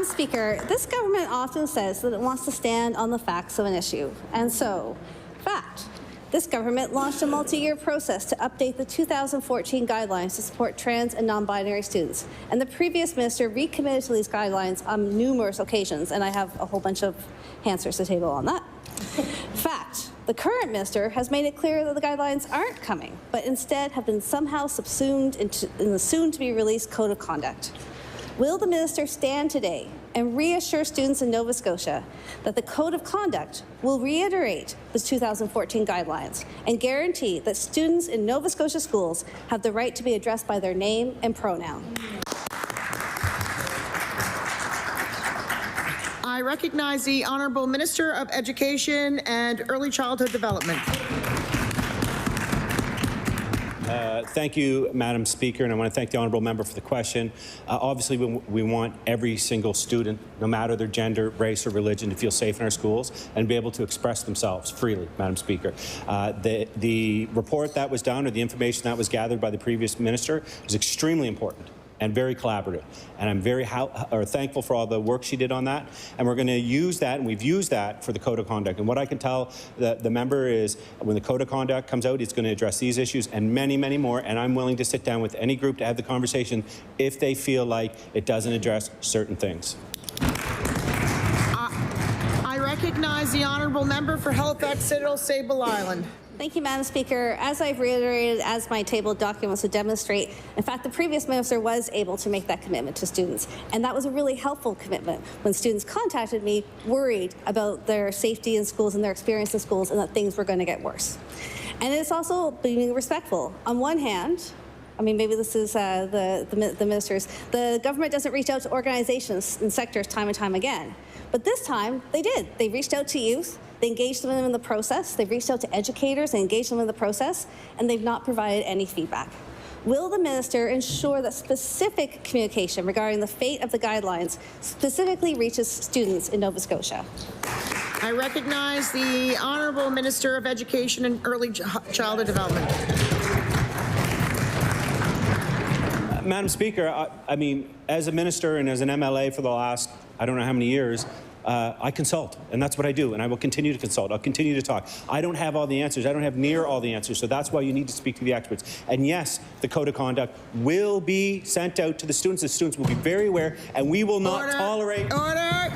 Madam Speaker, this government often says that it wants to stand on the facts of an issue. And so, fact, this government launched a multi-year process to update the 2014 guidelines to support trans and non-binary students. And the previous minister recommitted to these guidelines on numerous occasions, and I have a whole bunch of Hansards to table on that. Fact, the current minister has made it clear that the guidelines aren't coming, but instead have been somehow subsumed in the soon-to-be-released Code of Conduct. Will the minister stand today and reassure students in Nova Scotia that the Code of Conduct will reiterate the 2014 guidelines and guarantee that students in Nova Scotia schools have the right to be addressed by their name and pronoun? I recognize the Honourable Minister of Education and Early Childhood Development. Thank you, Madam Speaker, and I want to thank the honourable member for the question. Obviously, we want every single student, no matter their gender, race, or religion, to feel safe in our schools and be able to express themselves freely, Madam Speaker. The report that was done, or the information that was gathered by the previous minister, is extremely important and very collaborative. And I'm very thankful for all the work she did on that. And we're going to use that, and we've used that for the Code of Conduct. And what I can tell the member is when the Code of Conduct comes out, it's going to address these issues and many, many more. And I'm willing to sit down with any group to have the conversation if they feel like it doesn't address certain things. I recognize the Honourable Member for Halifax Citadel Sable Island. Thank you, Madam Speaker. As I've reiterated, as my tabled documents would demonstrate, in fact, the previous minister was able to make that commitment to students. And that was a really helpful commitment when students contacted me worried about their safety in schools and their experience in schools and that things were going to get worse. And it's also being respectful. On one hand, I mean, maybe this is the ministers, the government doesn't reach out to organizations and sectors time and time again. But this time, they did. They reached out to youth. They engaged them in the process. They've reached out to educators and engaged them in the process, and they've not provided any feedback. Will the minister ensure that specific communication regarding the fate of the guidelines specifically reaches students in Nova Scotia? I recognize the Honourable Minister of Education and Early Childhood Development. Madam Speaker, I mean, as a minister and as an MLA for the last, I don't know how many years, I consult, and that's what I do, and I will continue to consult. I'll continue to talk. I don't have all the answers. I don't have near all the answers, so that's why you need to speak to the experts. And yes, the Code of Conduct will be sent out to the students. The students will be very aware, and we will not tolerate... Order!